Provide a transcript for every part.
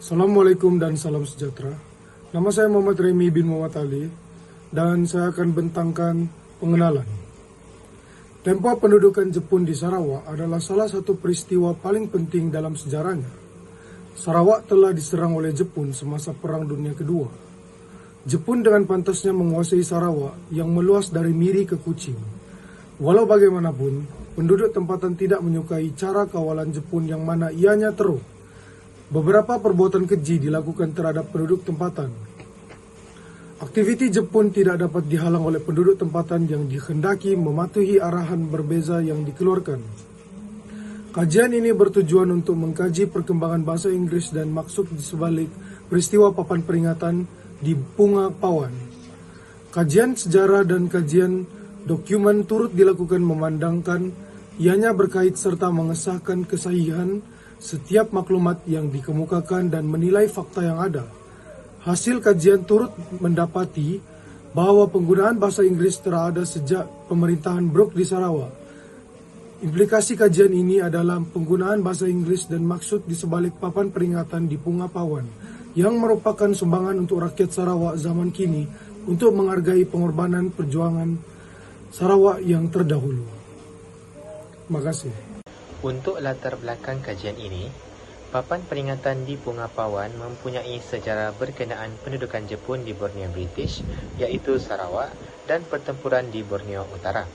Assalamualaikum dan salam sejahtera. Nama saya Muhammad Remi bin Muhammad Ali dan saya akan bentangkan pengenalan. Tempo pendudukan Jepun di Sarawak adalah salah satu peristiwa paling penting dalam sejarahnya. Sarawak telah diserang oleh Jepun semasa Perang Dunia Kedua. Jepun dengan pantasnya menguasai Sarawak yang meluas dari Miri ke Kuching. Walau bagaimanapun, penduduk tempatan tidak menyukai cara kawalan Jepun yang mana ianya teruk. Beberapa perbuatan keji dilakukan terhadap penduduk tempatan. Aktiviti Jepun tidak dapat dihalang oleh penduduk tempatan yang dikehendaki mematuhi arahan berbeza yang dikeluarkan. Kajian ini bertujuan untuk mengkaji perkembangan bahasa Inggris dan maksud di sebalik peristiwa papan peringatan di Punga Pawan. Kajian sejarah dan kajian dokumen turut dilakukan memandangkan ianya berkait serta mengesahkan kesahihan setiap maklumat yang dikemukakan dan menilai fakta yang ada. Hasil kajian turut mendapati bahwa penggunaan bahasa Inggris telah ada sejak pemerintahan Brooke di Sarawak. Implikasi kajian ini adalah penggunaan bahasa Inggris dan maksud di sebalik papan peringatan di Punga Pawan yang merupakan sumbangan untuk rakyat Sarawak zaman kini untuk menghargai pengorbanan perjuangan Sarawak yang terdahulu. Terima kasih. Untuk latar belakang kajian ini, papan peringatan di Punga Pawan mempunyai sejarah berkenaan pendudukan Jepun di Borneo British, iaitu Sarawak, dan pertempuran di Borneo Utara.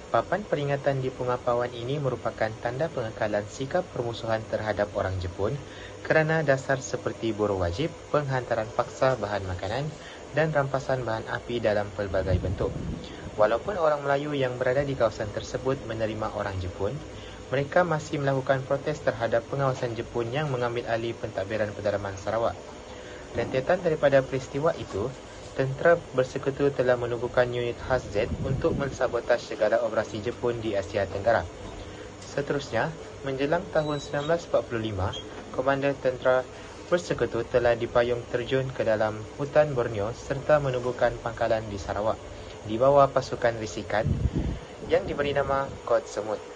Papan peringatan di Punga Pawan ini merupakan tanda pengekalan sikap permusuhan terhadap orang Jepun kerana dasar seperti buruh wajib, penghantaran paksa bahan makanan, dan rampasan bahan api dalam pelbagai bentuk. Walaupun orang Melayu yang berada di kawasan tersebut menerima orang Jepun, mereka masih melakukan protes terhadap pengawasan Jepun yang mengambil alih pentadbiran pedalaman Sarawak. Rentetan daripada peristiwa itu, tentera bersekutu telah menubuhkan unit khas Z untuk mensabotaj segala operasi Jepun di Asia Tenggara. Seterusnya, menjelang tahun 1945, Komander Tentera Bersekutu telah dipayung terjun ke dalam hutan Borneo serta menubuhkan pangkalan di Sarawak di bawah pasukan risikan yang diberi nama Kod Semut.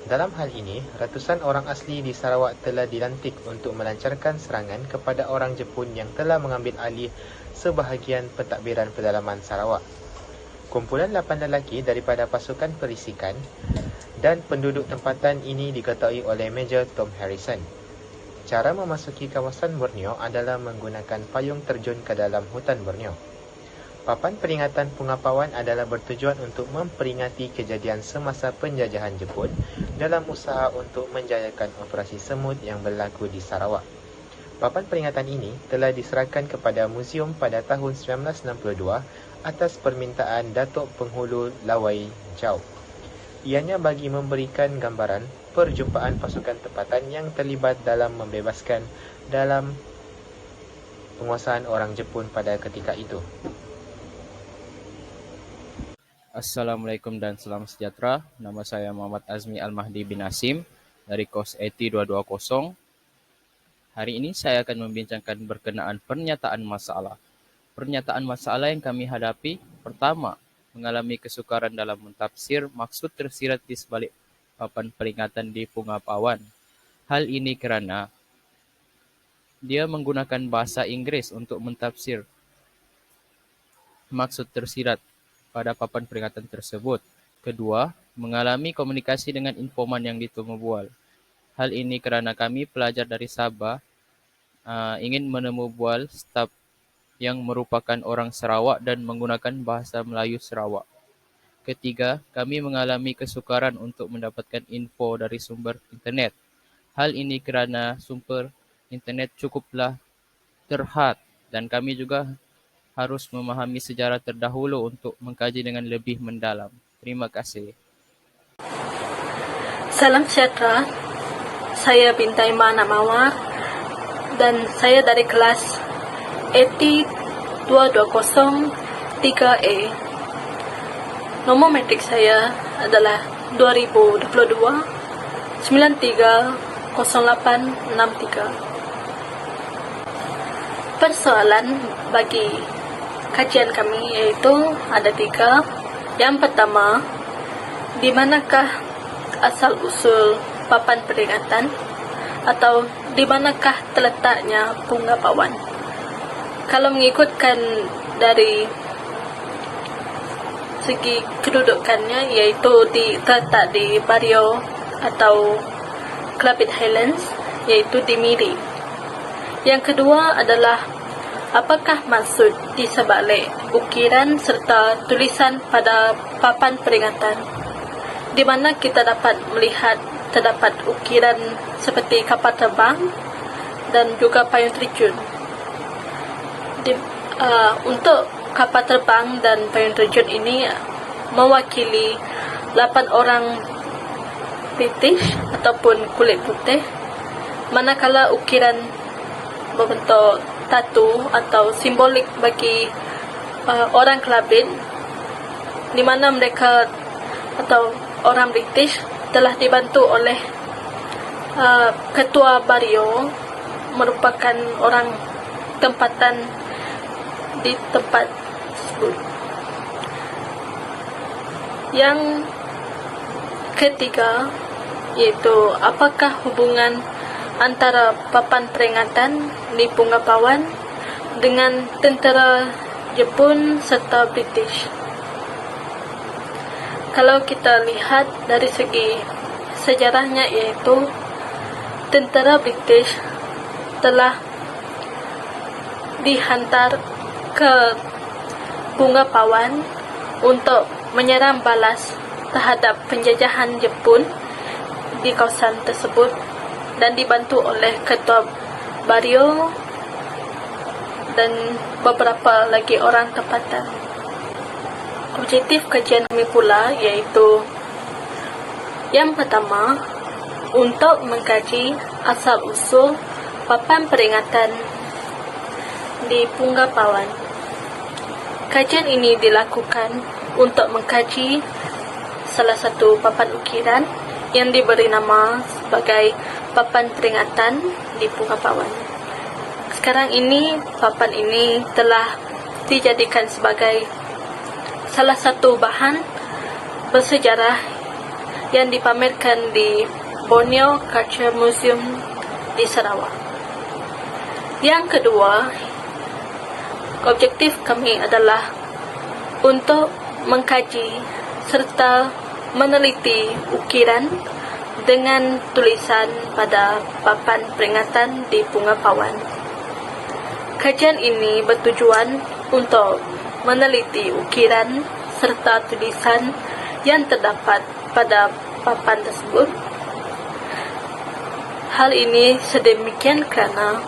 Dalam hal ini, ratusan orang asli di Sarawak telah dilantik untuk melancarkan serangan kepada orang Jepun yang telah mengambil alih sebahagian pentadbiran pedalaman Sarawak. Kumpulan 8 lelaki daripada pasukan perisikan dan penduduk tempatan ini diketuai oleh Major Tom Harrison. Cara memasuki kawasan Borneo adalah menggunakan payung terjun ke dalam hutan Borneo. Papan peringatan Punga Pawan adalah bertujuan untuk memperingati kejadian semasa penjajahan Jepun dalam usaha untuk menjayakan operasi semut yang berlaku di Sarawak. Papan peringatan ini telah diserahkan kepada muzium pada tahun 1962 atas permintaan Datuk Penghulu Lawai Jau. Ianya bagi memberikan gambaran perjumpaan pasukan tempatan yang terlibat dalam membebaskan dalam penguasaan orang Jepun pada ketika itu. Assalamualaikum dan salam sejahtera. Nama saya Muhammad Azmi Al-Mahdi bin Asim dari kos AT220. Hari ini saya akan membincangkan berkenaan pernyataan masalah. Pernyataan masalah yang kami hadapi, pertama, mengalami kesukaran dalam mentafsir maksud tersirat di sebalik papan peringatan di Punga Pawan. Hal ini kerana dia menggunakan bahasa Inggris untuk mentafsir maksud tersirat pada papan peringatan tersebut. Kedua, mengalami komunikasi dengan informan yang ditemu bual. Hal ini kerana kami pelajar dari Sabah ingin menemu bual staf yang merupakan orang Sarawak dan menggunakan bahasa Melayu Sarawak. Ketiga, kami mengalami kesukaran untuk mendapatkan info dari sumber internet. Hal ini kerana sumber internet cukuplah terhad dan kami juga harus memahami sejarah terdahulu untuk mengkaji dengan lebih mendalam. Terima kasih. Salam sejahtera. Saya Bintai Mana Mawar dan saya dari kelas AT220-3E. Nomor metrik saya adalah 2022 930863. Persoalan bagi kajian kami yaitu ada 3. Yang pertama, di manakah asal-usul papan peringatan atau di manakah terletaknya Pungapawan? Kalau mengikutkan dari segi kedudukannya, yaitu terletak di Bario atau Klabit Highlands, yaitu di Miri. Yang kedua adalah apakah maksud di sebalik ukiran serta tulisan pada papan peringatan, di mana kita dapat melihat terdapat ukiran seperti kapal terbang dan juga payung terjun. Untuk kapal terbang dan payung terjun ini mewakili 8 orang British ataupun kulit putih, manakala ukiran berbentuk tatu atau simbolik bagi orang Klabit, di mana mereka atau orang British telah dibantu oleh ketua Bario, merupakan orang tempatan di tempat tersebut. Yang ketiga, yaitu apakah hubungan antara papan peringatan di Pungapawan dengan tentera Jepun serta British. Kalau kita lihat dari segi sejarahnya, yaitu tentera British telah dihantar ke Pungapawan untuk menyerang balas terhadap penjajahan Jepun di kawasan tersebut dan dibantu oleh ketua Bario dan beberapa lagi orang tempatan. Objektif kajian kami pula yaitu yang pertama, untuk mengkaji asal-usul papan peringatan di Pungapawan. Kajian ini dilakukan untuk mengkaji salah satu papan ukiran yang diberi nama sebagai papan peringatan di Pungapawan. Sekarang ini, papan ini telah dijadikan sebagai salah satu bahan bersejarah yang dipamerkan di Borneo Culture Museum di Sarawak. Yang kedua, objektif kami adalah untuk mengkaji serta meneliti ukiran dengan tulisan pada papan peringatan di Pungapawan. Kajian ini bertujuan untuk meneliti ukiran serta tulisan yang terdapat pada papan tersebut. Hal ini sedemikian kerana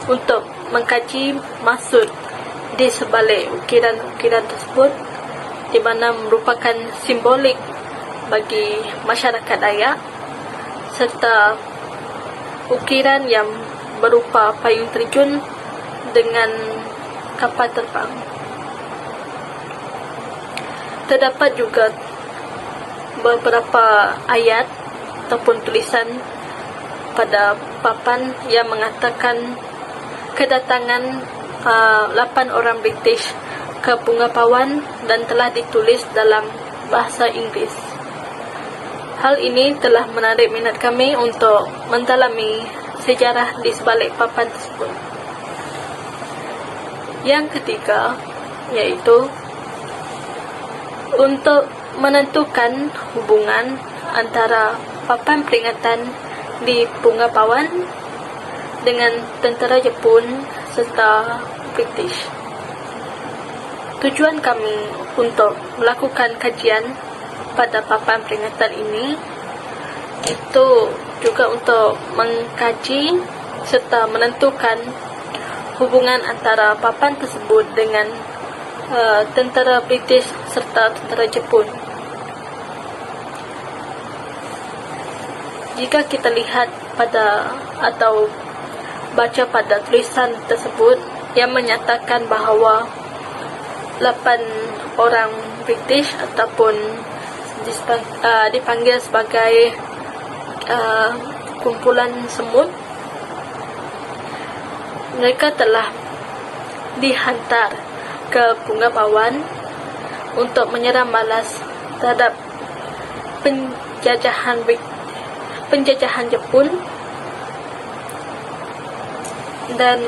untuk mengkaji maksud di sebalik ukiran-ukiran tersebut, di mana merupakan simbolik bagi masyarakat Dayak, serta ukiran yang berupa payung terjun dengan kapal terbang. Terdapat juga beberapa ayat ataupun tulisan pada papan yang mengatakan kedatangan 8 orang British ke Pungapawan dan telah ditulis dalam bahasa Inggeris. Hal ini telah menarik minat kami untuk mendalami sejarah di sebalik papan tersebut. Yang ketiga, yaitu untuk menentukan hubungan antara papan peringatan di Pungapawan dengan tentera Jepun serta British. Tujuan kami untuk melakukan kajian pada papan peringatan ini itu juga untuk mengkaji serta menentukan hubungan antara papan tersebut dengan tentera British serta tentera Jepun. Jika kita lihat pada atau baca pada tulisan tersebut yang menyatakan bahawa 8 orang British ataupun dipanggil sebagai kumpulan semut, mereka telah dihantar ke Pungapawan untuk menyerang balas terhadap penjajahan Jepun dan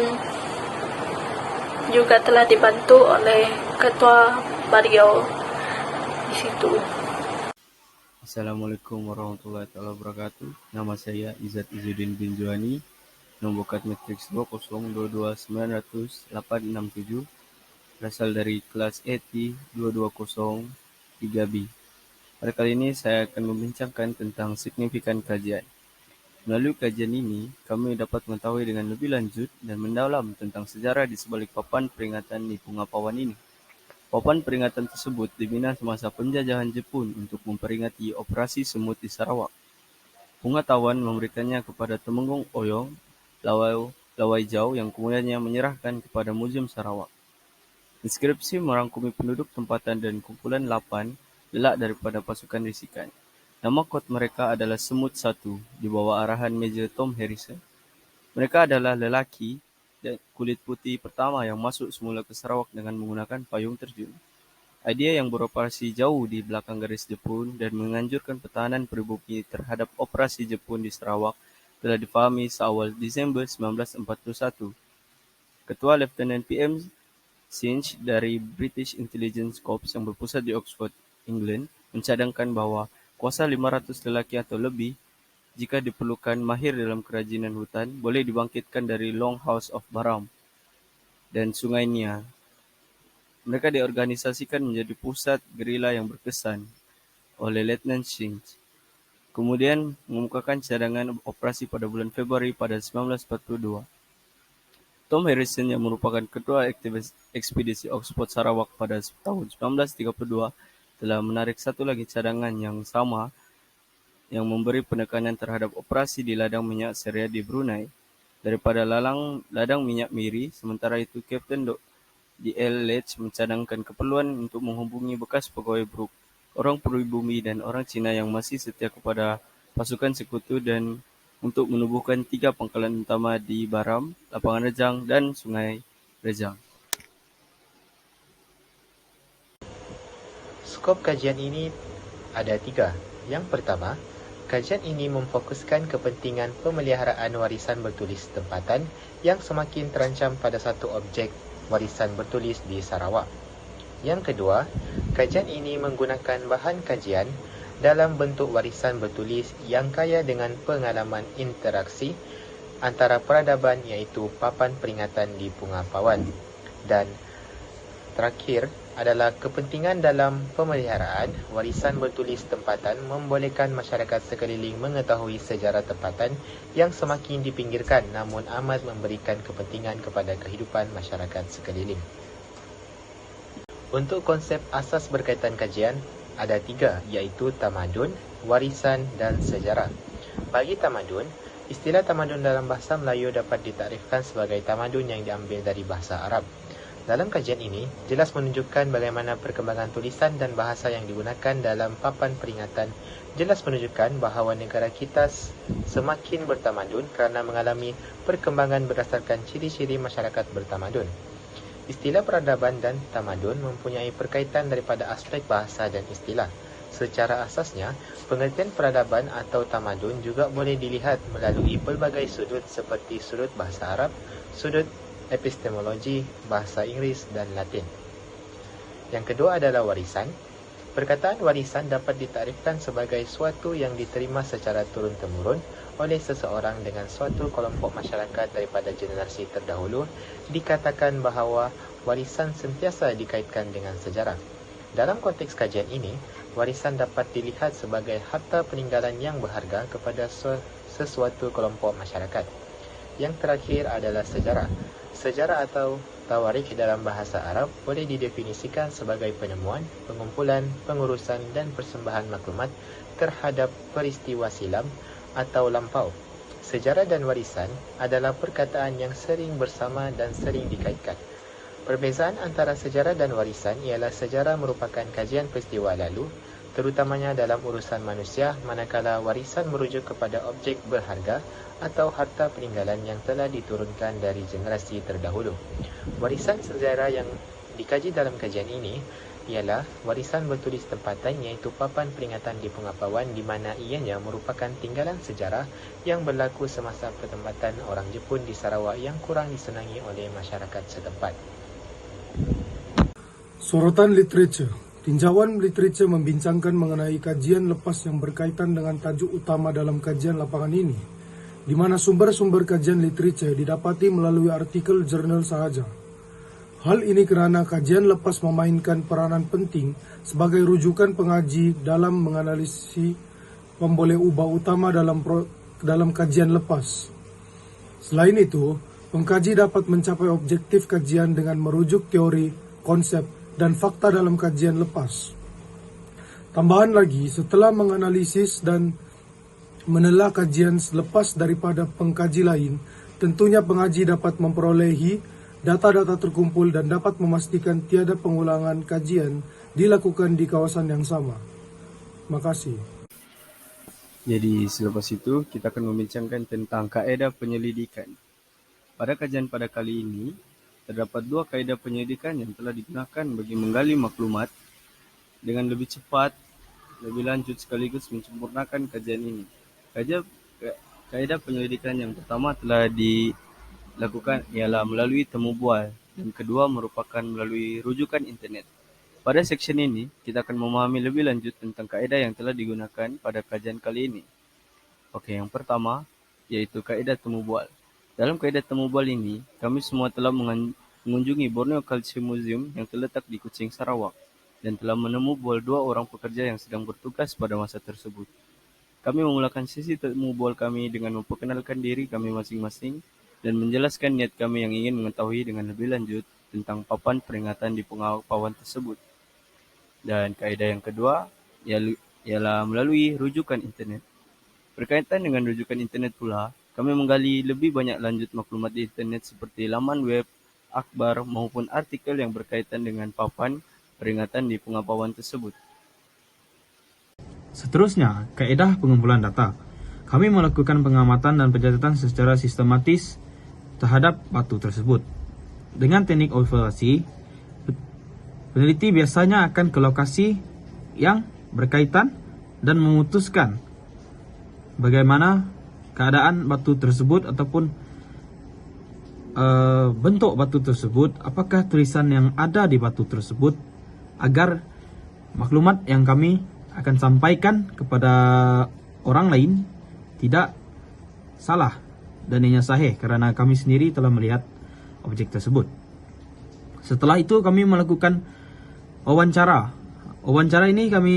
juga telah dibantu oleh Ketua Barrio di situ. Assalamualaikum warahmatullahi wabarakatuh. Nama saya Izzat Izzuddin bin Juhani, nomor kad matriks 2020900-867, berasal dari kelas ET 220-3B. Pada kali ini saya akan membincangkan tentang signifikan kajian. Melalui kajian ini, kami dapat mengetahui dengan lebih lanjut dan mendalam tentang sejarah di sebalik papan peringatan di Pungapawan ini. Papan peringatan tersebut dibina semasa penjajahan Jepun untuk memperingati operasi semut di Sarawak. Pengetahuan memberikannya kepada Temenggung Oyong, Lawai Jau yang kemudiannya menyerahkan kepada Museum Sarawak. Inskripsi merangkumi penduduk tempatan dan kumpulan 8 lelak daripada pasukan risikan. Nama kod mereka adalah Semut 1 di bawah arahan Major Tom Harrison. Mereka adalah lelaki dan kulit putih pertama yang masuk semula ke Sarawak dengan menggunakan payung terjun. Idea yang beroperasi jauh di belakang garis Jepun dan menganjurkan pertahanan pribumi terhadap operasi Jepun di Sarawak telah difahami seawal Disember 1941. Ketua Lieutenant PM Sinch dari British Intelligence Corps yang berpusat di Oxford, England, mencadangkan bahawa kuasa 500 lelaki atau lebih jika diperlukan mahir dalam kerajinan hutan, boleh dibangkitkan dari Longhouse of Baram dan Sungai Nia. Mereka diorganisasikan menjadi pusat gerila yang berkesan oleh Lieutenant Sinch. Kemudian mengemukakan cadangan operasi pada bulan Februari pada 1942. Tom Harrison yang merupakan ketua ekspedisi Oxford Sarawak pada tahun 1932 telah menarik satu lagi cadangan yang sama yang memberi penekanan terhadap operasi di ladang minyak Seria di Brunei daripada ladang minyak Miri. Sementara itu, Kapten D.L. Leach mencadangkan keperluan untuk menghubungi bekas pegawai Brooke, orang pribumi dan orang Cina yang masih setia kepada pasukan sekutu dan untuk menubuhkan 3 pangkalan utama di Baram, Lapangan Rejang dan Sungai Rejang. Skop kajian ini ada 3. Yang pertama, kajian ini memfokuskan kepentingan pemeliharaan warisan bertulis tempatan yang semakin terancam pada satu objek warisan bertulis di Sarawak. Yang kedua, kajian ini menggunakan bahan kajian dalam bentuk warisan bertulis yang kaya dengan pengalaman interaksi antara peradaban iaitu papan peringatan di Pungapawan. Dan terakhir adalah kepentingan dalam pemeliharaan warisan bertulis tempatan membolehkan masyarakat sekeliling mengetahui sejarah tempatan yang semakin dipinggirkan namun amat memberikan kepentingan kepada kehidupan masyarakat sekeliling. Untuk konsep asas berkaitan kajian ada 3 iaitu tamadun, warisan dan sejarah. Bagi tamadun, istilah tamadun dalam bahasa Melayu dapat ditakrifkan sebagai tamadun yang diambil dari bahasa Arab. Dalam kajian ini, jelas menunjukkan bagaimana perkembangan tulisan dan bahasa yang digunakan dalam papan peringatan jelas menunjukkan bahawa negara kita semakin bertamadun kerana mengalami perkembangan berdasarkan ciri-ciri masyarakat bertamadun. Istilah peradaban dan tamadun mempunyai perkaitan daripada aspek bahasa dan istilah. Secara asasnya, pengertian peradaban atau tamadun juga boleh dilihat melalui pelbagai sudut seperti sudut bahasa Arab, sudut epistemologi, bahasa Inggeris dan Latin. Yang kedua adalah warisan. Perkataan warisan dapat ditakrifkan sebagai suatu yang diterima secara turun-temurun oleh seseorang dengan suatu kelompok masyarakat daripada generasi terdahulu. Dikatakan bahawa warisan sentiasa dikaitkan dengan sejarah. Dalam konteks kajian ini, warisan dapat dilihat sebagai harta peninggalan yang berharga kepada sesuatu kelompok masyarakat. Yang terakhir adalah sejarah. Sejarah atau tawarikh dalam bahasa Arab boleh didefinisikan sebagai penemuan, pengumpulan, pengurusan dan persembahan maklumat terhadap peristiwa silam atau lampau. Sejarah dan warisan adalah perkataan yang sering bersama dan sering dikaitkan. Perbezaan antara sejarah dan warisan ialah sejarah merupakan kajian peristiwa lalu, terutamanya dalam urusan manusia, manakala warisan merujuk kepada objek berharga atau harta peninggalan yang telah diturunkan dari generasi terdahulu. Warisan sejarah yang dikaji dalam kajian ini ialah warisan bertulis tempatan iaitu papan peringatan di Pengapauan di mana ianya merupakan tinggalan sejarah yang berlaku semasa pertempatan orang Jepun di Sarawak yang kurang disenangi oleh masyarakat setempat. Sorotan literatur. Tinjauan literatur membincangkan mengenai kajian lepas yang berkaitan dengan tajuk utama dalam kajian lapangan ini, di mana sumber-sumber kajian literatur didapati melalui artikel jurnal sahaja. Hal ini kerana kajian lepas memainkan peranan penting sebagai rujukan pengaji dalam menganalisis pemboleh ubah utama dalam kajian lepas. Selain itu, pengkaji dapat mencapai objektif kajian dengan merujuk teori, konsep, dan fakta dalam kajian lepas. Tambahan lagi, setelah menganalisis dan menelaah kajian lepas daripada pengkaji lain, tentunya pengaji dapat memperolehi data-data terkumpul dan dapat memastikan tiada pengulangan kajian dilakukan di kawasan yang sama. Terima kasih. Jadi selepas itu kita akan membincangkan tentang kaedah penyelidikan. Pada kajian pada kali ini, terdapat 2 kaedah penyelidikan yang telah digunakan bagi menggali maklumat dengan lebih cepat, lebih lanjut sekaligus menyempurnakan kajian ini. Kaedah penyelidikan yang pertama telah dilakukan ialah melalui temu bual dan kedua merupakan melalui rujukan internet. Pada seksyen ini, kita akan memahami lebih lanjut tentang kaedah yang telah digunakan pada kajian kali ini. Okey, yang pertama iaitu kaedah temu bual. Dalam kaedah temu bual ini, kami semua telah mengunjungi Borneo Culture Museum yang terletak di Kuching, Sarawak dan telah menemu bual 2 orang pekerja yang sedang bertugas pada masa tersebut. Kami memulakan sesi temu bual kami dengan memperkenalkan diri kami masing-masing dan menjelaskan niat kami yang ingin mengetahui dengan lebih lanjut tentang papan peringatan di Pengapauan tersebut. Dan kaedah yang kedua ialah melalui rujukan internet. Berkaitan dengan rujukan internet pula, kami menggali lebih banyak lanjut maklumat di internet seperti laman web, akhbar maupun artikel yang berkaitan dengan papan peringatan di Pengapauan tersebut. Seterusnya, kaedah pengumpulan data. Kami melakukan pengamatan dan pencatatan secara sistematis terhadap batu tersebut. Dengan teknik observasi, peneliti biasanya akan ke lokasi yang berkaitan dan memutuskan bagaimana keadaan batu tersebut ataupun bentuk batu tersebut, apakah tulisan yang ada di batu tersebut, agar maklumat yang kami akan sampaikan kepada orang lain tidak salah dan ianya sahih kerana kami sendiri telah melihat objek tersebut. Setelah itu kami melakukan wawancara. Wawancara ini kami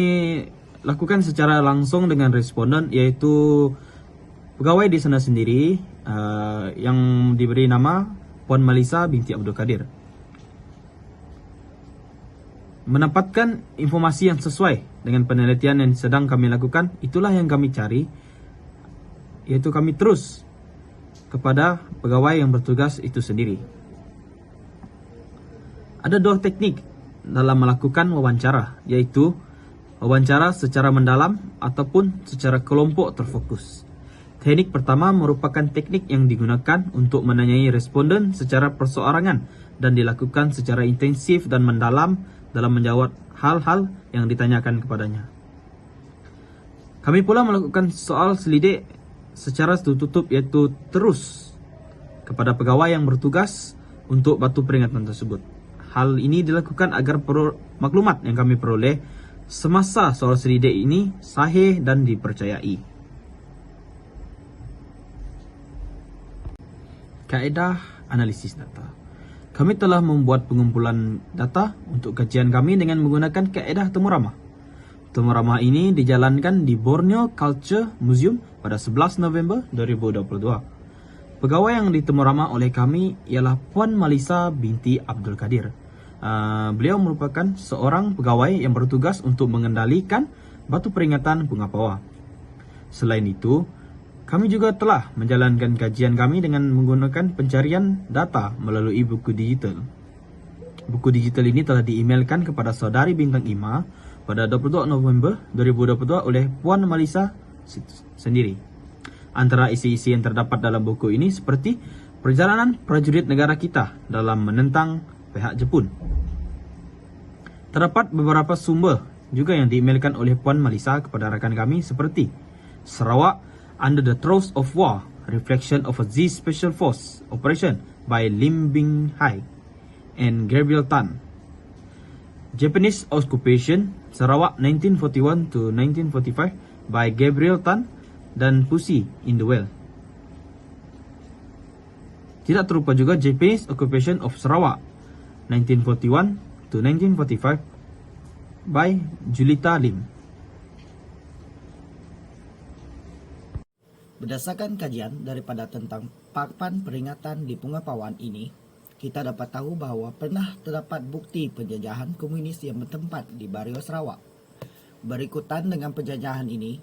lakukan secara langsung dengan responden, iaitu pegawai di sana sendiri yang diberi nama Puan Malisa binti Abdul Kadir. Mendapatkan informasi yang sesuai dengan penelitian yang sedang kami lakukan, itulah yang kami cari, iaitu kami terus kepada pegawai yang bertugas itu sendiri. Ada 2 teknik dalam melakukan wawancara, iaitu wawancara secara mendalam ataupun secara kelompok terfokus. Teknik pertama merupakan teknik yang digunakan untuk menanyai responden secara perseorangan dan dilakukan secara intensif dan mendalam dalam menjawab hal-hal yang ditanyakan kepadanya. Kami pula melakukan soal selidik secara tertutup, iaitu terus kepada pegawai yang bertugas untuk batu peringatan tersebut. Hal ini dilakukan agar maklumat yang kami peroleh semasa soal selidik ini sahih dan dipercayai. Kaedah analisis data. Kami telah membuat pengumpulan data untuk kajian kami dengan menggunakan kaedah temu ramah. Temu ramah ini dijalankan di Borneo Culture Museum pada 11 November 2022. Pegawai yang ditemu ramah oleh kami ialah Puan Malisa binti Abdul Kadir. Beliau merupakan seorang pegawai yang bertugas untuk mengendalikan batu peringatan Pengapauan. Selain itu, kami juga telah menjalankan kajian kami dengan menggunakan pencarian data melalui buku digital. Buku digital ini telah diemailkan kepada saudari Bintang Ima pada 22 November 2022 oleh Puan Malisa sendiri. Antara isi-isi yang terdapat dalam buku ini seperti perjalanan prajurit negara kita dalam menentang pihak Jepun, Terdapat beberapa sumber juga yang diemailkan oleh Puan Malisa kepada rakan kami seperti Sarawak under the throes of war, reflection of a Z Special Force operation by Lim Bing Hai and Gabriel Tan. Japanese Occupation Sarawak 1941 to 1945 by Gabriel Tan dan Pussy in the Well. Tidak terlupa juga Japanese Occupation of Sarawak 1941 to 1945 by Julita Lim. Berdasarkan kajian daripada tentang papan peringatan di Pungapawan ini, kita dapat tahu bahawa pernah terdapat bukti penjajahan komunis yang bertempat di Bario Sarawak. Berikutan dengan penjajahan ini,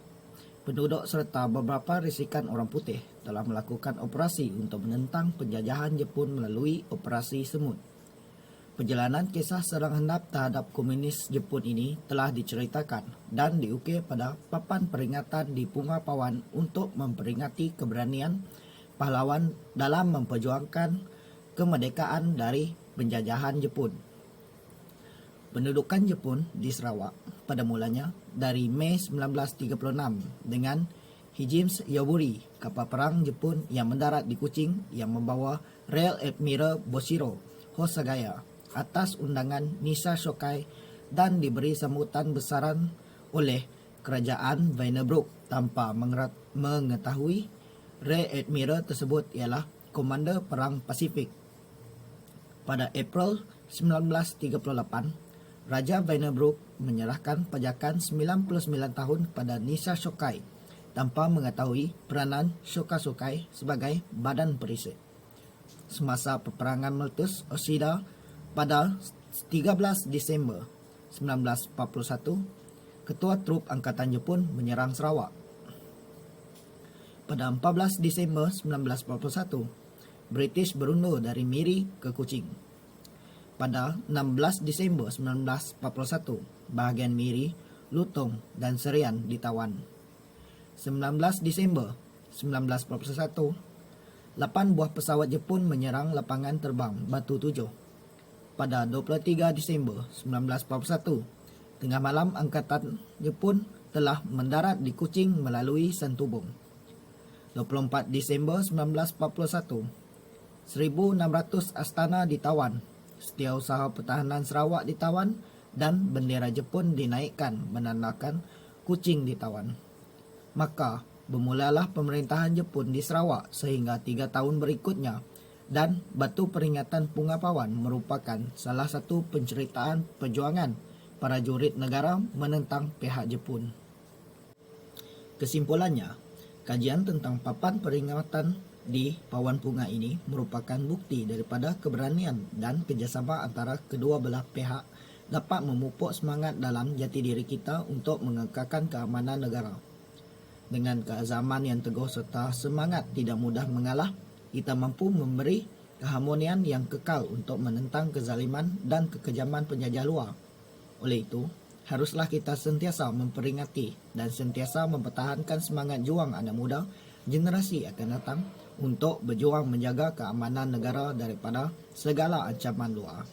penduduk serta beberapa risikan orang putih telah melakukan operasi untuk menentang penjajahan Jepun melalui Operasi Semut. Perjalanan kisah serang hendap terhadap komunis Jepun ini telah diceritakan dan diukir pada papan peringatan di Pungapawan untuk memperingati keberanian pahlawan dalam memperjuangkan kemerdekaan dari penjajahan Jepun. Pendudukan Jepun di Sarawak pada mulanya dari Mei 1936 dengan Hijims Yaburi, kapal perang Jepun yang mendarat di Kuching yang membawa Rear Admiral Boshiro Hosagaya atas undangan Nisa Shokai dan diberi sambutan besaran oleh kerajaan Vandenbroek tanpa mengetahui Rear Admiral tersebut ialah Komander Perang Pasifik. Pada April 1938, Raja Vandenbroek menyerahkan pajakan 99 tahun pada Nisa Shokai tanpa mengetahui peranan Shokai sebagai badan perisai. Semasa peperangan meletus Oshida pada 13 Disember 1941, Ketua Trup Angkatan Jepun menyerang Sarawak. Pada 14 Disember 1941, British berundur dari Miri ke Kuching. Pada 16 Disember 1941, bahagian Miri, Lutong dan Serian ditawan. 19 Disember 1941, 8 buah pesawat Jepun menyerang lapangan terbang Batu 7. Pada 23 Disember 1941, tengah malam Angkatan Jepun telah mendarat di Kuching melalui Santubong. 24 Disember 1941, 1,600 astana ditawan, Setiausaha Pertahanan Sarawak ditawan dan bendera Jepun dinaikkan menandakan Kuching ditawan. Maka bermulalah pemerintahan Jepun di Sarawak sehingga 3 tahun berikutnya, dan batu peringatan Pungapawan merupakan salah satu penceritaan perjuangan para jurid negara menentang pihak Jepun. Kesimpulannya, kajian tentang papan peringatan di Pawan Punga ini merupakan bukti daripada keberanian dan kerjasama antara kedua belah pihak dapat memupuk semangat dalam jati diri kita untuk mengekalkan keamanan negara. Dengan keazaman yang teguh serta semangat tidak mudah mengalah, kita mampu memberi keharmonian yang kekal untuk menentang kezaliman dan kekejaman penjajah luar. Oleh itu, haruslah kita sentiasa memperingati dan sentiasa mempertahankan semangat juang anak muda generasi akan datang untuk berjuang menjaga keamanan negara daripada segala ancaman luar.